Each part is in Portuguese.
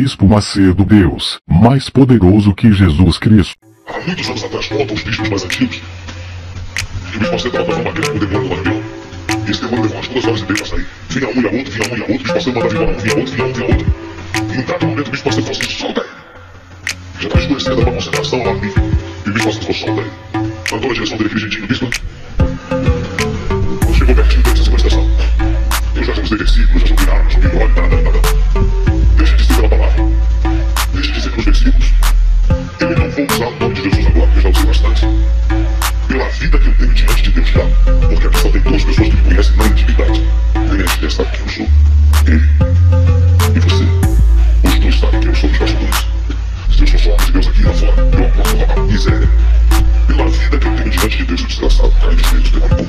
Bispo Macedo, Deus, mais poderoso que Jesus Cristo. Há muitos anos atrás, contam os bispos mais antigos, que o Bispo Macedo estava fazendo uma guerra com o demônio do Lampião. E esse demônio levou umas 2 horas e meia para sair. Vinha um e a outro, vinha um e a outro, o Bispo Macedo mandava embora um, vinha outro, vinha um, vinha outro. E em dado momento o Bispo Macedo falou assim, solta ele. Já está escurecendo uma concentração lá no nível. E o Bispo Macedo falou, solta ele. Andou na direção dele aquele jeitinho, Bispo. Quando chegou pertinho dele, disse, presta atenção. Eu já usei versículos, já joguei arma, joguei óleo, nada. Deixa de dizer pela palavra. Deixa de dizer pelos versículos. Eu não vou usar o nome de Jesus agora, porque eu já usei bastante. Pela vida que eu tenho diante de Deus já. Porque aqui só tem 2 pessoas que me conhecem na intimidade. Nem a gente sabe quem eu sou. Ele e você. Os 2 sabem quem eu sou dos bastidores. Se eu sou só homem de Deus aqui lá fora, eu aposto a miséria. Pela vida que eu tenho diante de Deus, o desgraçado cai de joelhos, demônio pô.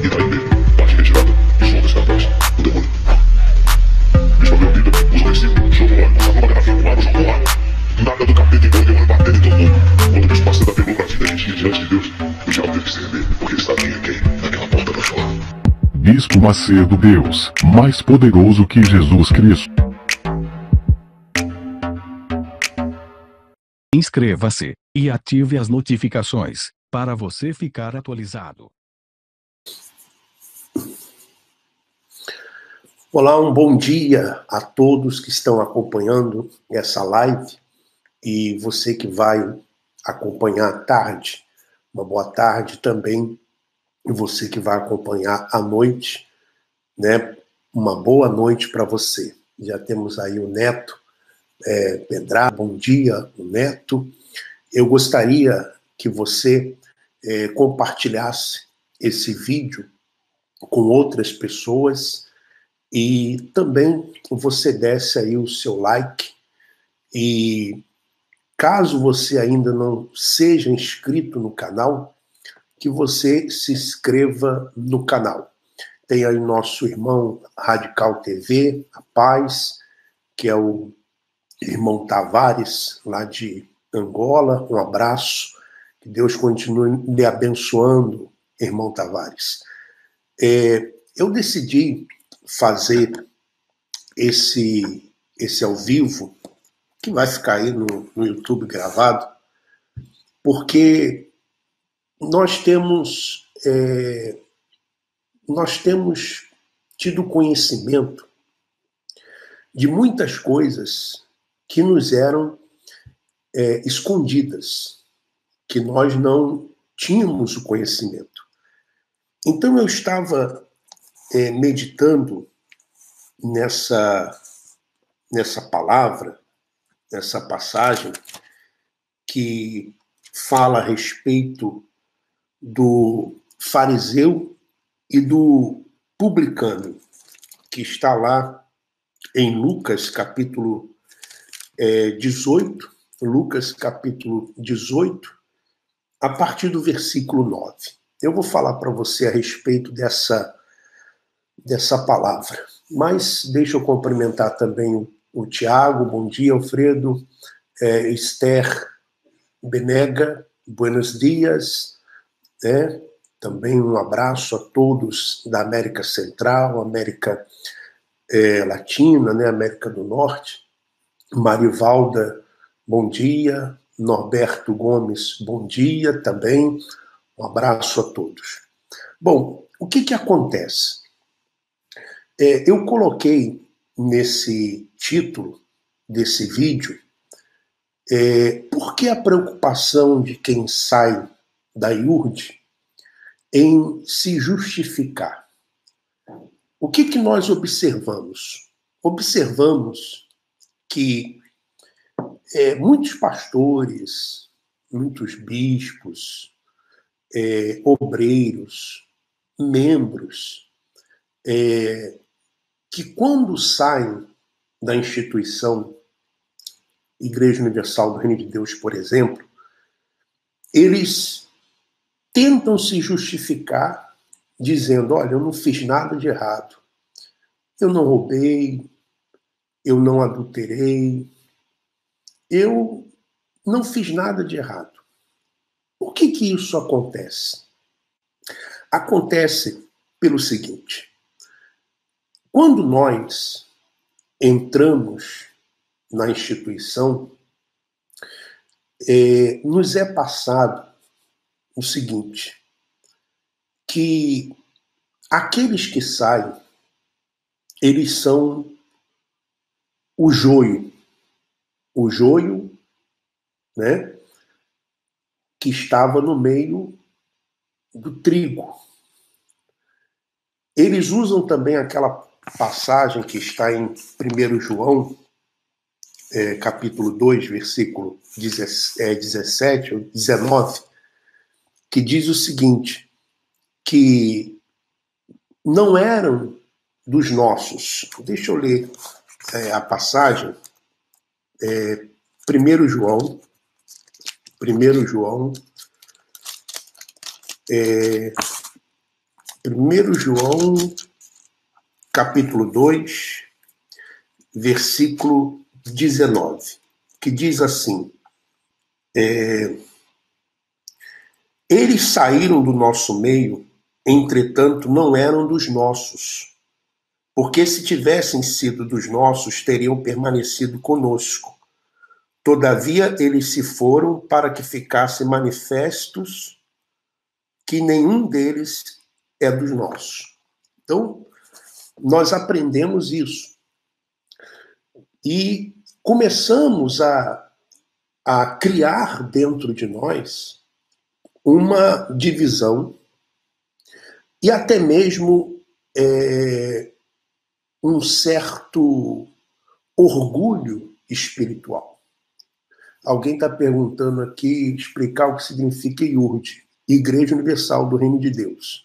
E daí mesmo, bate retirada e solta esse rapaz, o demônio. Bispo abriu a Bíblia, usou versículo, jogou óleo, sacou uma garrafinha com água, jogou água. Nada do capeta igual o demônio batendo em todo mundo. Quando o Bispo Macedo apelou pra vida que tinha diante de Deus, o diabo teve que se render, porque ele sabia quem naquela porta pra fora. Bispo Macedo, Deus, mais poderoso que Jesus Cristo. Inscreva-se e ative as notificações para você ficar atualizado. Olá, um bom dia a todos que estão acompanhando essa live e você que vai acompanhar à tarde, uma boa tarde também, e você que vai acompanhar à noite, né? Uma boa noite para você. Já temos aí o Neto Pedrado, bom dia, o Neto. Eu gostaria que você compartilhasse esse vídeo com outras pessoas e também você desse aí o seu like. E caso você ainda não seja inscrito no canal, que você se inscreva no canal. Tem aí nosso irmão Radical TV, a Paz, que é o irmão Tavares, lá de Angola. Um abraço, que Deus continue lhe abençoando, irmão Tavares. Eu decidi fazer esse ao vivo, que vai ficar aí no YouTube gravado, porque nós temos tido conhecimento de muitas coisas que nos eram escondidas, que nós não tínhamos o conhecimento. Então eu estava meditando nessa palavra, nessa passagem que fala a respeito do fariseu e do publicano, que está lá em Lucas capítulo 18, Lucas capítulo 18, a partir do versículo 9. Eu vou falar para você a respeito dessa palavra, mas deixa eu cumprimentar também o Tiago, bom dia, Alfredo, Esther Benega, buenos dias, também um abraço a todos da América Central, América Latina, América do Norte. Marivalda, bom dia. Norberto Gomes, bom dia também. Um abraço a todos. Bom, o que acontece? Eu coloquei nesse título desse vídeo por que a preocupação de quem sai da IURD em se justificar. O que nós observamos? Observamos que muitos pastores, muitos bispos, obreiros, membros, que quando saem da instituição Igreja Universal do Reino de Deus, por exemplo, eles tentam se justificar dizendo, olha, eu não fiz nada de errado, eu não roubei, eu não adulterei, eu não fiz nada de errado. Por que isso acontece? Acontece pelo seguinte: quando nós entramos na instituição, nos é passado o seguinte, que aqueles que saem, eles são o joio, né, que estava no meio do trigo. Eles usam também aquela passagem que está em 1 João, capítulo 2, versículo 17 ou 19, que diz o seguinte, que não eram dos nossos. Deixa eu ler a passagem. 1 João, capítulo 2, versículo 19, que diz assim, eles saíram do nosso meio, entretanto não eram dos nossos, porque se tivessem sido dos nossos, teriam permanecido conosco. Todavia eles se foram para que ficassem manifestos que nenhum deles é dos nossos. Então, nós aprendemos isso. E começamos a criar dentro de nós uma divisão e até mesmo um certo orgulho espiritual. Alguém está perguntando aqui, explicar o que significa IURD, Igreja Universal do Reino de Deus.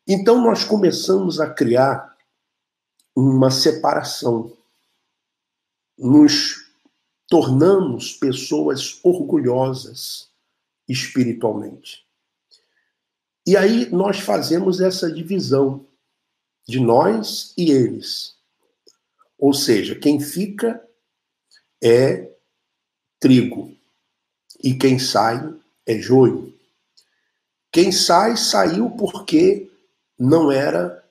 Então nós começamos a criar uma separação. Nos tornamos pessoas orgulhosas espiritualmente. E aí nós fazemos essa divisão de nós e eles. Ou seja, quem fica é trigo e quem sai é joio. Quem sai, saiu porque não era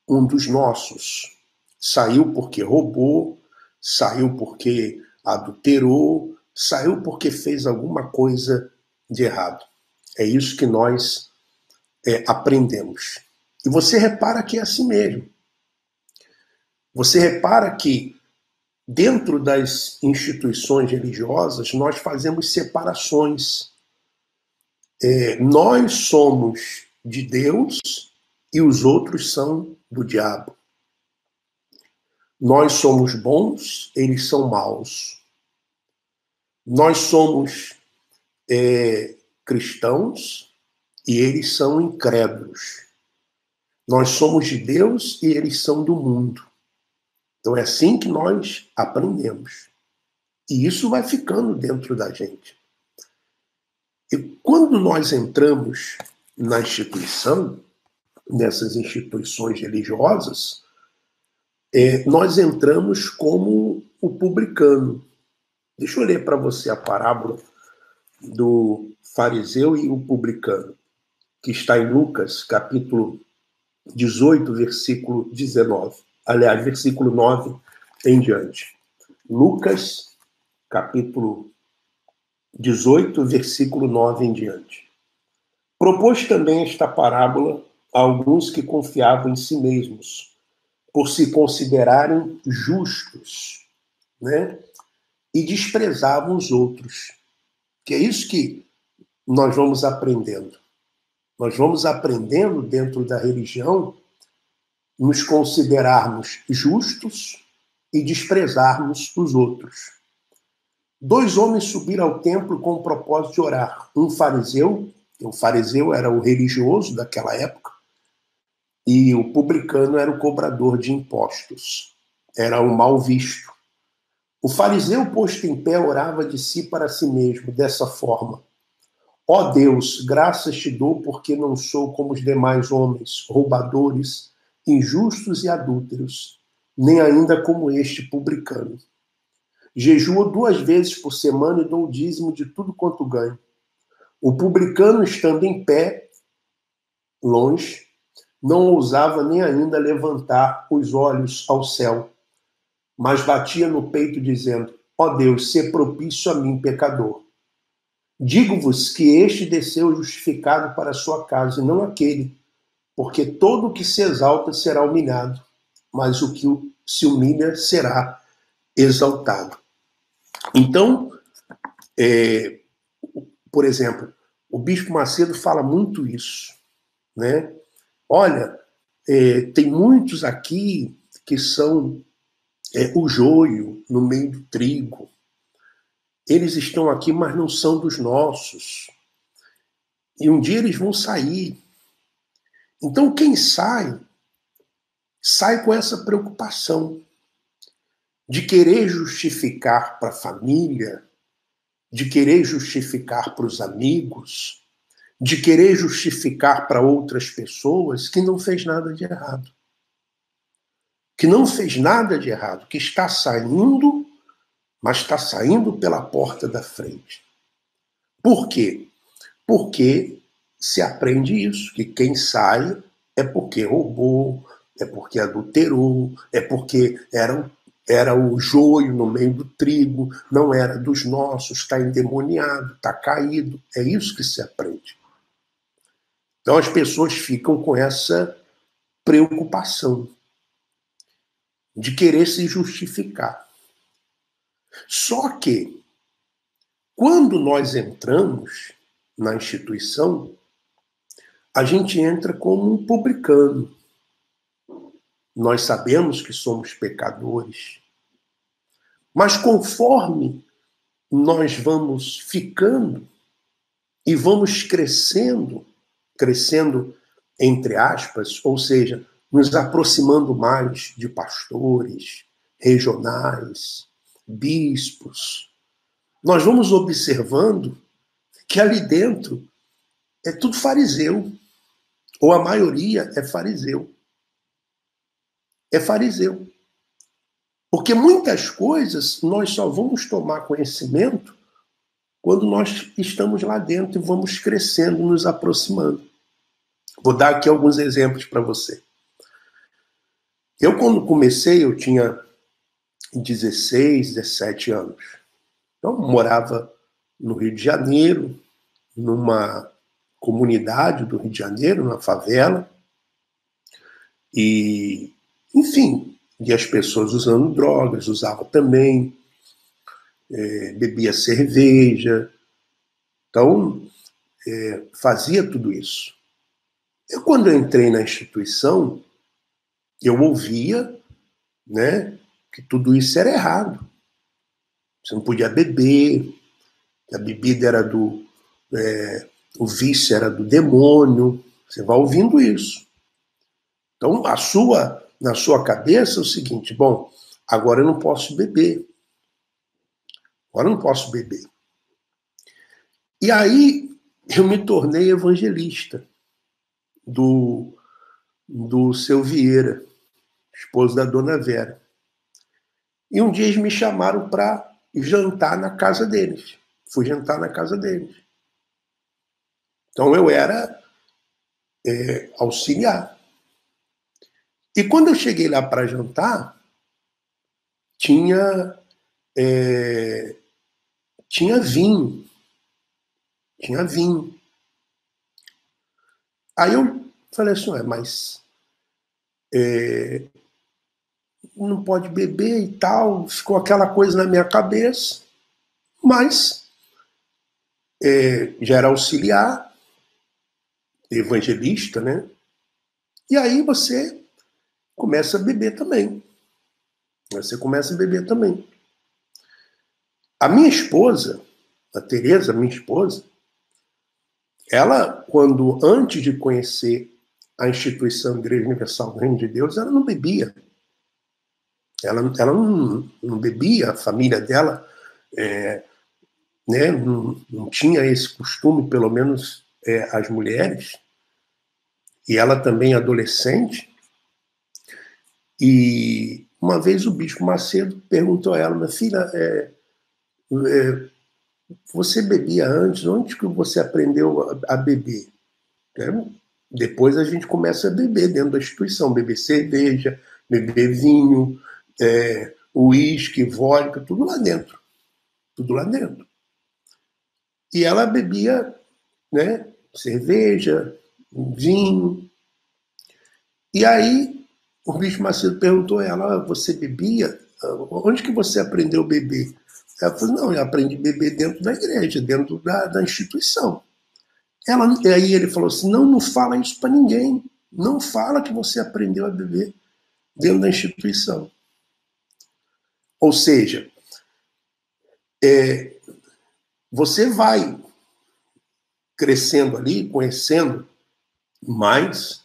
um dos nossos. Saiu porque roubou, saiu porque adulterou, saiu porque fez alguma coisa de errado. É isso que nós aprendemos. E você repara que é assim mesmo. Você repara que dentro das instituições religiosas nós fazemos separações. Nós somos de Deus e os outros são do diabo. Nós somos bons, eles são maus. Nós somos cristãos e eles são incrédulos. Nós somos de Deus e eles são do mundo. Então é assim que nós aprendemos. E isso vai ficando dentro da gente. E quando nós entramos na instituição, nessas instituições religiosas, nós entramos como o publicano. Deixa eu ler para você a parábola do fariseu e o publicano, que está em Lucas, capítulo 18, versículo 19. Aliás, versículo 9 em diante. Lucas, capítulo 18, versículo 9 em diante. Propôs também esta parábola a alguns que confiavam em si mesmos, por se considerarem justos, né? E desprezavam os outros. Que é isso que nós vamos aprendendo. Nós vamos aprendendo dentro da religião nos considerarmos justos e desprezarmos os outros. 2 homens subiram ao templo com o propósito de orar. Um fariseu, o fariseu era o religioso daquela época, e o publicano era o cobrador de impostos. Era um mal visto. O fariseu, posto em pé, orava de si para si mesmo, dessa forma: ó Deus, graças te dou porque não sou como os demais homens, roubadores, injustos e adúlteros, nem ainda como este publicano. Jejuo 2 vezes por semana e dou o dízimo de tudo quanto ganho. O publicano, estando em pé, longe, não ousava nem ainda levantar os olhos ao céu, mas batia no peito dizendo: ó Deus, sê propício a mim, pecador. Digo-vos que este desceu justificado para a sua casa, e não aquele, porque todo o que se exalta será humilhado, mas o que se humilha será exaltado. Então, por exemplo, o Bispo Macedo fala muito isso, né? Olha, tem muitos aqui que são o joio no meio do trigo. Eles estão aqui, mas não são dos nossos. E um dia eles vão sair. Então, quem sai com essa preocupação de querer justificar para a família, de querer justificar para os amigos, de querer justificar para outras pessoas que não fez nada de errado. Que não fez nada de errado, que está saindo, mas está saindo pela porta da frente. Por quê? Porque se aprende isso, que quem sai é porque roubou, é porque adulterou, é porque era o joio no meio do trigo, não era dos nossos, está endemoniado, está caído. É isso que se aprende. Então as pessoas ficam com essa preocupação de querer se justificar. Só que, quando nós entramos na instituição, a gente entra como um publicano. Nós sabemos que somos pecadores. Mas conforme nós vamos ficando e vamos crescendo entre aspas, ou seja, nos aproximando mais de pastores, regionais, bispos, nós vamos observando que ali dentro é tudo fariseu, ou a maioria é fariseu. É fariseu. Porque muitas coisas nós só vamos tomar conhecimento quando nós estamos lá dentro e vamos crescendo, nos aproximando. Vou dar aqui alguns exemplos para você. Eu, quando comecei, eu tinha 16, 17 anos. Então, morava no Rio de Janeiro, numa comunidade do Rio de Janeiro, numa favela. E, enfim, e as pessoas usando drogas, usava também, bebia cerveja. Então, fazia tudo isso. Eu, quando eu entrei na instituição, eu ouvia, né, que tudo isso era errado. Você não podia beber, que a bebida era o vício era do demônio. Você vai ouvindo isso. Então, na sua cabeça é o seguinte: bom, agora eu não posso beber. Agora eu não posso beber. E aí eu me tornei evangelista do seu Vieira, esposo da dona Vera. E um dia eles me chamaram para jantar na casa deles. Fui jantar na casa deles. Então eu era auxiliar. E quando eu cheguei lá para jantar, tinha vinho. Tinha vinho. Aí eu falei assim: mas não pode beber e tal. Ficou aquela coisa na minha cabeça. Mas já era auxiliar, evangelista, né? E aí você começa a beber também. A minha esposa, a Tereza, minha esposa, ela, antes de conhecer a instituição Igreja Universal do Reino de Deus, ela não bebia. Ela não bebia, a família dela né, não tinha esse costume, pelo menos as mulheres, e ela também adolescente. E uma vez o Bispo Macedo perguntou a ela: minha filha, você bebia antes? Onde que você aprendeu a beber? Depois a gente começa a beber dentro da instituição, beber cerveja, beber vinho, uísque, vodka, tudo lá dentro. Tudo lá dentro. E ela bebia, né, cerveja, vinho. E aí o Bispo Macedo perguntou a ela: você bebia? Onde que você aprendeu a beber? Ela falou: não, eu aprendi a beber dentro da igreja, dentro da instituição. E aí ele falou assim: não fala isso para ninguém. Não fala que você aprendeu a beber dentro da instituição. Ou seja, você vai crescendo ali, conhecendo mais,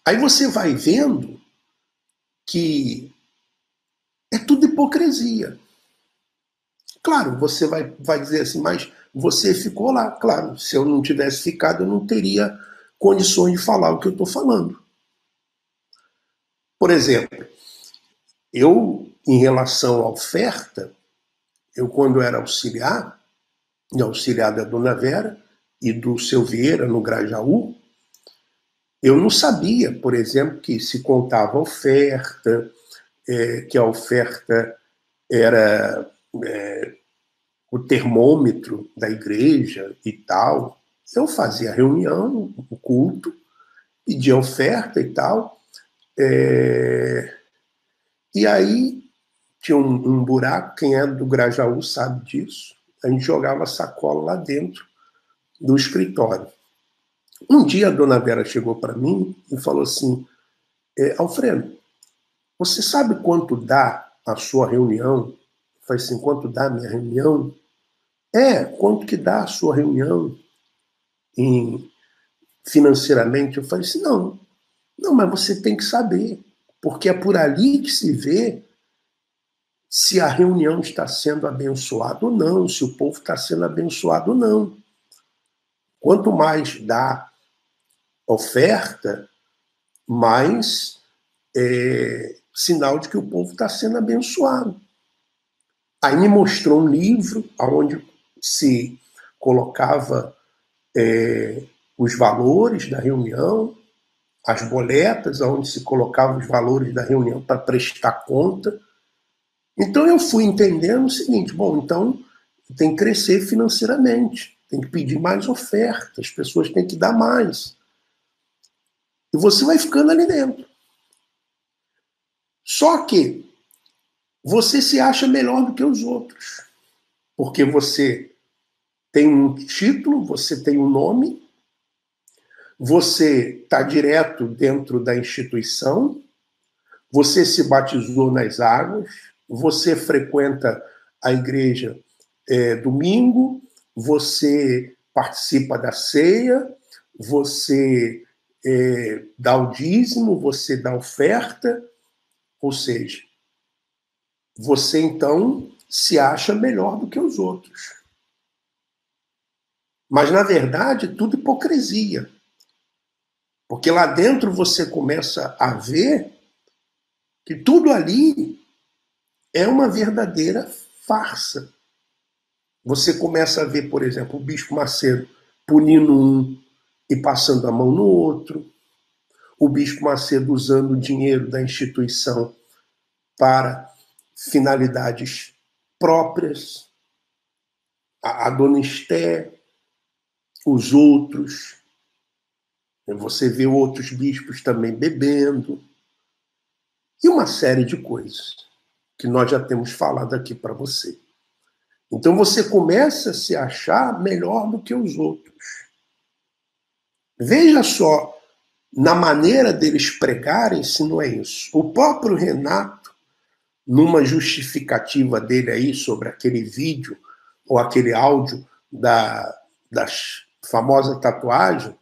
aí você vai vendo que é tudo hipocrisia. Claro, você vai dizer assim, mas você ficou lá. Claro, se eu não tivesse ficado, eu não teria condições de falar o que eu estou falando. Por exemplo, eu, em relação à oferta, eu quando era auxiliar da Dona Vera e do seu Vieira, no Grajaú, eu não sabia, por exemplo, que se contava oferta, que a oferta era o termômetro da igreja e tal. Eu fazia reunião, o culto, pedia oferta e tal. E aí tinha um buraco, quem é do Grajaú sabe disso. A gente jogava sacola lá dentro do escritório. Um dia a Dona Vera chegou para mim e falou assim: Alfredo, você sabe quanto dá a sua reunião? Eu falei assim: quanto dá a minha reunião? Quanto que dá a sua reunião financeiramente? Eu falei assim: não, mas você tem que saber, porque é por ali que se vê se a reunião está sendo abençoada ou não, se o povo está sendo abençoado ou não. Quanto mais dá oferta, mais sinal de que o povo está sendo abençoado. Aí me mostrou um livro onde se colocava os valores da reunião, as boletas, onde se colocava os valores da reunião para prestar conta. Então eu fui entendendo o seguinte: bom, então tem que crescer financeiramente, tem que pedir mais oferta, as pessoas têm que dar mais. E você vai ficando ali dentro. Só que você se acha melhor do que os outros, porque você tem um título, você tem um nome, você está direto dentro da instituição, você se batizou nas águas, você frequenta a igreja domingo, você participa da ceia, você dá o dízimo, você dá oferta, ou seja, você então se acha melhor do que os outros. Mas, na verdade, é tudo hipocrisia. Porque lá dentro você começa a ver que tudo ali é uma verdadeira farsa. Você começa a ver, por exemplo, o Bispo Macedo punindo um e passando a mão no outro, o Bispo Macedo usando o dinheiro da instituição para finalidades próprias, a Dona Esté, os outros. Você vê outros bispos também bebendo. E uma série de coisas que nós já temos falado aqui para você. Então você começa a se achar melhor do que os outros. Veja só, na maneira deles pregarem, se não é isso. O próprio Renato, numa justificativa dele aí sobre aquele vídeo ou aquele áudio da famosa tatuagem,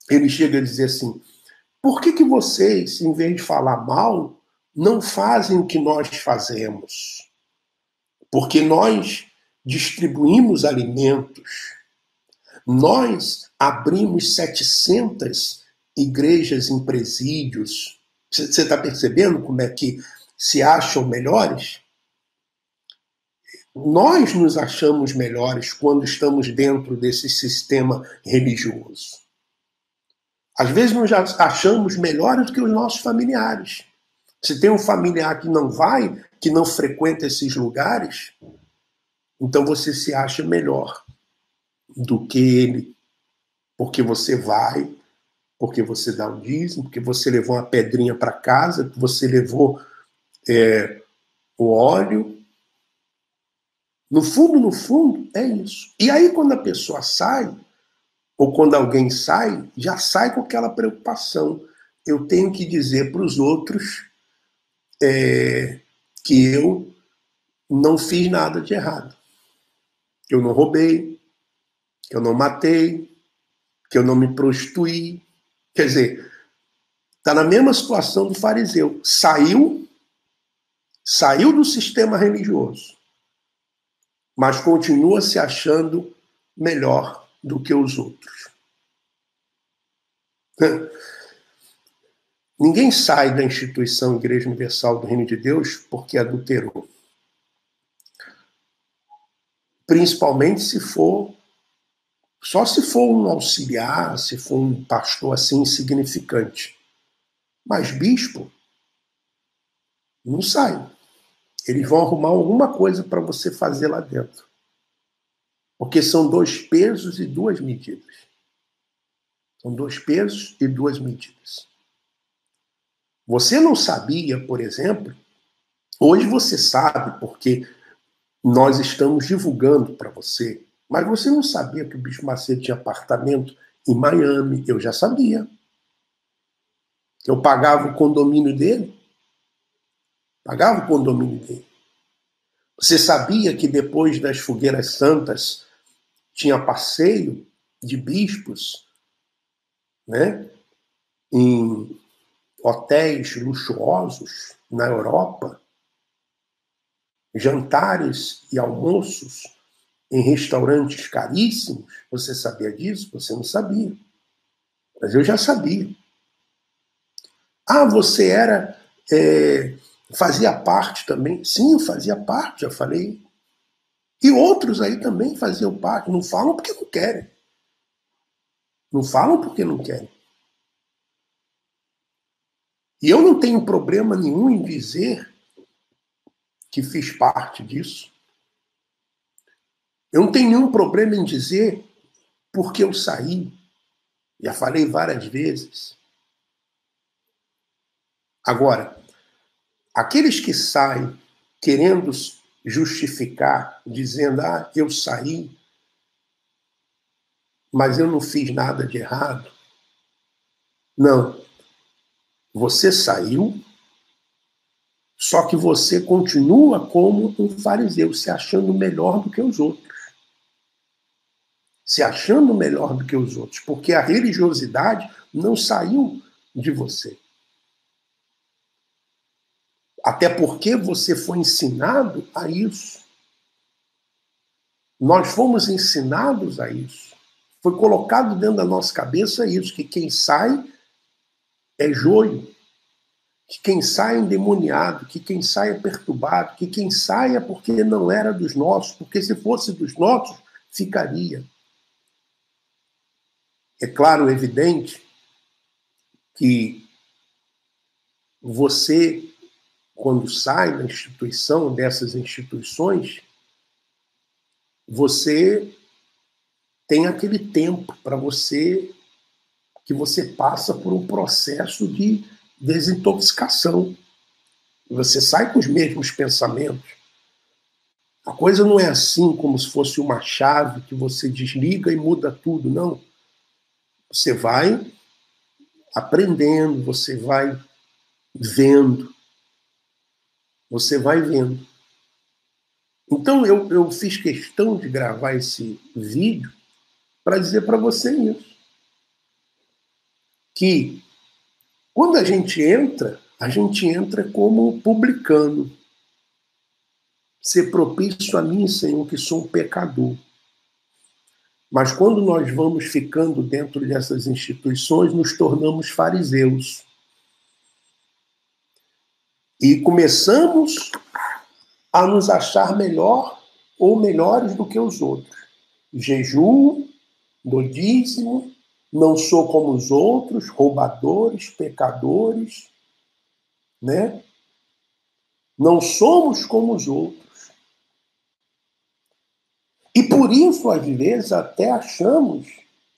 ele chega a dizer assim: por que vocês, em vez de falar mal, não fazem o que nós fazemos? Porque nós distribuímos alimentos, nós abrimos 700 igrejas em presídios. Você está percebendo como é que se acham melhores? Nós nos achamos melhores quando estamos dentro desse sistema religioso. Às vezes nós já achamos melhores do que os nossos familiares. Se tem um familiar que não vai, que não frequenta esses lugares, então você se acha melhor do que ele, porque você vai, porque você dá o dízimo, porque você levou uma pedrinha para casa, que você levou o óleo. No fundo, é isso. E aí, quando a pessoa sai, ou quando alguém sai, já sai com aquela preocupação. Eu tenho que dizer para os outros que eu não fiz nada de errado. Que eu não roubei, que eu não matei, que eu não me prostituí. Quer dizer, está na mesma situação do fariseu. Saiu do sistema religioso, mas continua se achando melhor do que os outros. Ninguém sai da instituição Igreja Universal do Reino de Deus porque adulterou. Principalmente só se for um auxiliar, se for um pastor assim insignificante. Mas bispo não sai. Eles vão arrumar alguma coisa para você fazer lá dentro. Porque são 2 pesos e 2 medidas. São 2 pesos e 2 medidas. Você não sabia, por exemplo, hoje você sabe, porque nós estamos divulgando para você, mas você não sabia que o Bispo Macedo tinha apartamento em Miami. Eu já sabia. Eu pagava o condomínio dele. Você sabia que depois das Fogueiras Santas tinha passeio de bispos, né, em hotéis luxuosos na Europa, jantares e almoços em restaurantes caríssimos? Você sabia disso? Você não sabia. Mas eu já sabia. Ah, você fazia parte também? Sim, eu fazia parte, já falei. E outros aí também faziam parte. Não falam porque não querem. E eu não tenho problema nenhum em dizer que fiz parte disso. Eu não tenho nenhum problema em dizer porque eu saí. Já falei várias vezes. Agora, aqueles que saem querendo justificar, dizendo, eu saí, mas eu não fiz nada de errado. Não. Você saiu, só que você continua como um fariseu, se achando melhor do que os outros. Porque a religiosidade não saiu de você. Até porque você foi ensinado a isso. Nós fomos ensinados a isso. Foi colocado dentro da nossa cabeça isso, que quem sai é joio, que quem sai é endemoniado, que quem sai é perturbado, que quem sai é porque não era dos nossos, porque se fosse dos nossos, ficaria. É claro, evidente, que você, quando sai da instituição, dessas instituições, você tem aquele tempo para você, que você passa por um processo de desintoxicação. Você sai com os mesmos pensamentos. A coisa não é assim como se fosse uma chave que você desliga e muda tudo, não. Você vai aprendendo, você vai vendo. Então eu fiz questão de gravar esse vídeo para dizer para você isso. Que quando a gente entra como publicano. Ser propício a mim, Senhor, que sou um pecador. Mas quando nós vamos ficando dentro dessas instituições, nos tornamos fariseus. E começamos a nos achar melhor ou melhores do que os outros. Jejuo, dou dízimo, não sou como os outros, roubadores, pecadores, né? Não somos como os outros. E por isso, às vezes, até achamos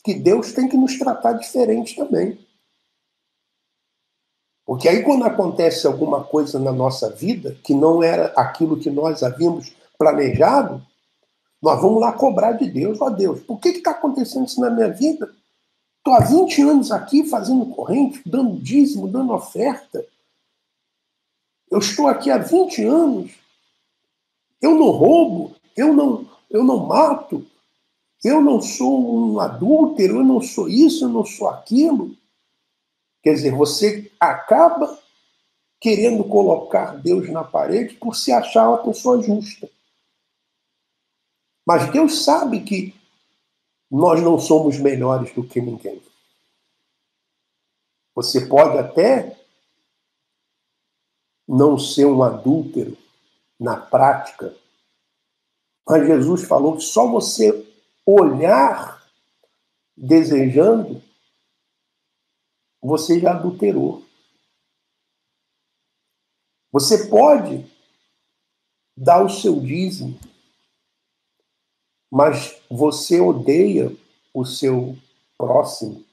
que Deus tem que nos tratar diferente também. Porque aí, quando acontece alguma coisa na nossa vida que não era aquilo que nós havíamos planejado, nós vamos lá cobrar de Deus. Ó Deus, por que está acontecendo isso na minha vida? Estou há 20 anos aqui fazendo corrente, dando dízimo, dando oferta. Eu estou aqui há 20 anos. Eu não roubo, eu não mato, eu não sou um adúltero, eu não sou isso, eu não sou aquilo. Quer dizer, você acaba querendo colocar Deus na parede por se achar uma pessoa justa. Mas Deus sabe que nós não somos melhores do que ninguém. Você pode até não ser um adúltero na prática, mas Jesus falou que só você olhar desejando, você já adulterou. Você pode dar o seu dízimo, mas você odeia o seu próximo.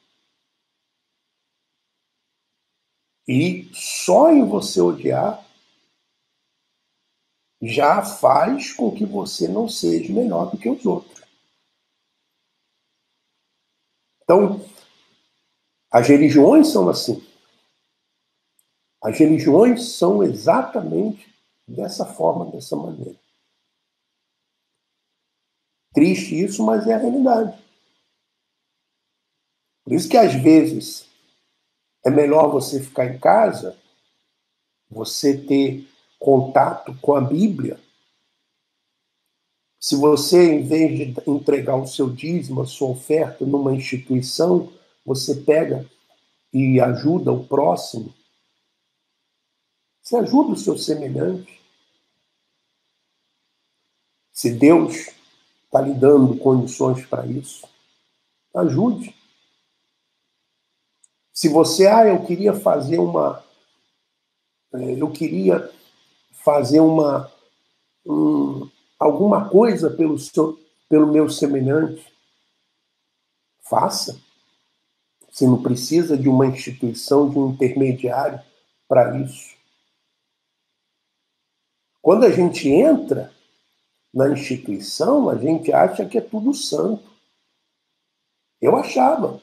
E só em você odiar já faz com que você não seja melhor do que os outros. Então, as religiões são assim. As religiões são exatamente dessa forma, dessa maneira. Triste isso, mas é a realidade. Por isso que às vezes é melhor você ficar em casa, você ter contato com a Bíblia. Se você, em vez de entregar o seu dízimo, a sua oferta numa instituição, você pega e ajuda o próximo, você ajuda o seu semelhante. Se Deus está lhe dando condições para isso, ajude. Se você, eu queria fazer alguma coisa pelo meu semelhante, faça. Você não precisa de uma instituição, de um intermediário para isso. Quando a gente entra na instituição, a gente acha que é tudo santo. Eu achava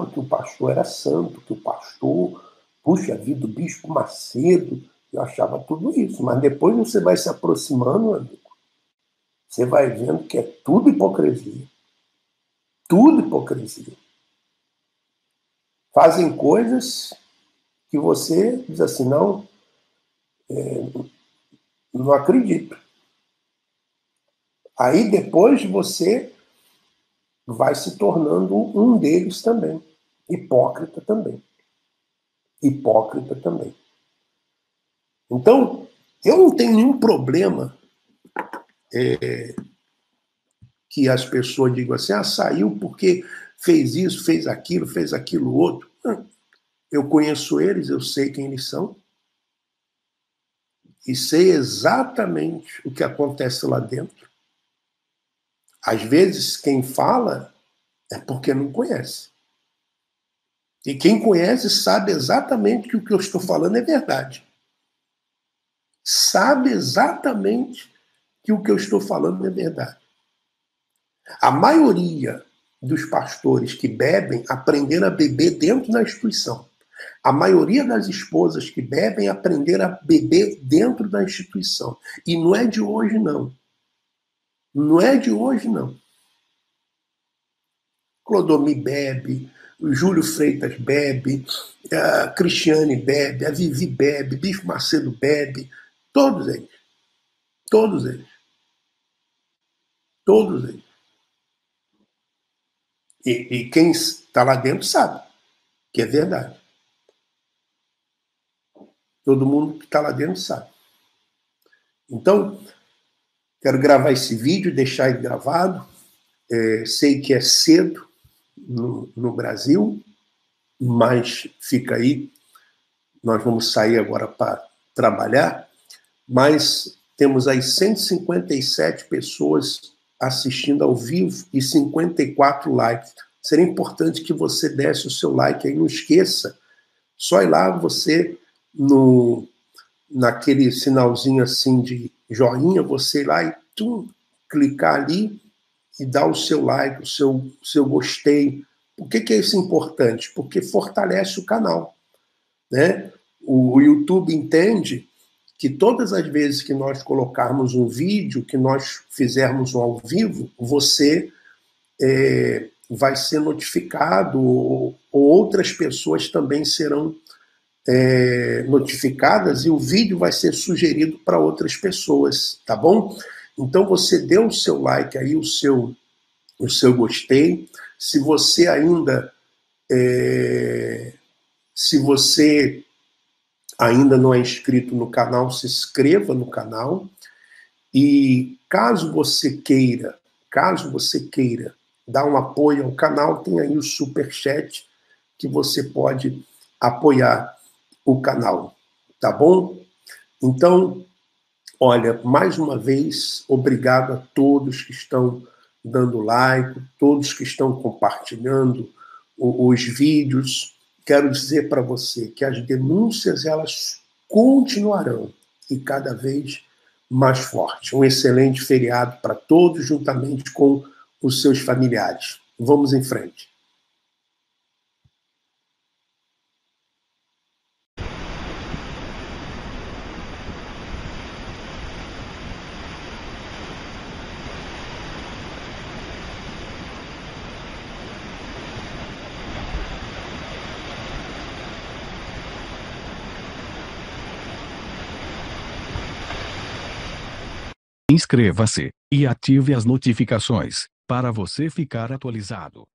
que o pastor era santo, que o pastor, puxa vida, o bispo Macedo, eu achava tudo isso. Mas depois você vai se aproximando, meu amigo, você vai vendo que é tudo hipocrisia. Tudo hipocrisia. Fazem coisas que você diz assim, não acredito. Aí depois você vai se tornando um deles também. Hipócrita também. Hipócrita também. Então, eu não tenho nenhum problema que as pessoas digam assim, saiu porque fez isso, fez aquilo outro. Eu conheço eles, eu sei quem eles são. E sei exatamente o que acontece lá dentro. Às vezes, quem fala é porque não conhece. E quem conhece sabe exatamente que o que eu estou falando é verdade. Sabe exatamente que o que eu estou falando é verdade. A maioria dos pastores que bebem aprenderam a beber dentro da instituição. A maioria das esposas que bebem aprenderam a beber dentro da instituição. E não é de hoje, não. Não é de hoje, não. Clodomir bebe, o Júlio Freitas bebe, a Cristiane bebe, a Vivi bebe, Bispo Macedo bebe, todos eles. Todos eles. Todos eles. E quem está lá dentro sabe que é verdade. Todo mundo que está lá dentro sabe. Então, quero gravar esse vídeo, deixar ele gravado. Sei que é cedo no Brasil, mas fica aí. Nós vamos sair agora para trabalhar, mas temos aí 157 pessoas assistindo ao vivo e 54 likes. Seria importante que você desse o seu like aí, não esqueça. Só ir lá você naquele sinalzinho assim de joinha, você ir lá e clicar ali e dar o seu like, o seu gostei. Por que é isso importante? Porque fortalece o canal, né? O YouTube entende que todas as vezes que nós colocarmos um vídeo, que nós fizermos um ao vivo, você vai ser notificado, ou outras pessoas também serão notificadas, e o vídeo vai ser sugerido para outras pessoas, tá bom? Então você deu o seu like aí, o seu gostei. Se você ainda não é inscrito no canal, se inscreva no canal. E caso você queira dar um apoio ao canal, tem aí o Superchat, que você pode apoiar o canal, tá bom? Então, olha, mais uma vez, obrigado a todos que estão dando like, todos que estão compartilhando os vídeos. Quero dizer para você que as denúncias, elas continuarão, e cada vez mais forte. Um excelente feriado para todos, juntamente com os seus familiares. Vamos em frente. Inscreva-se e ative as notificações para você ficar atualizado.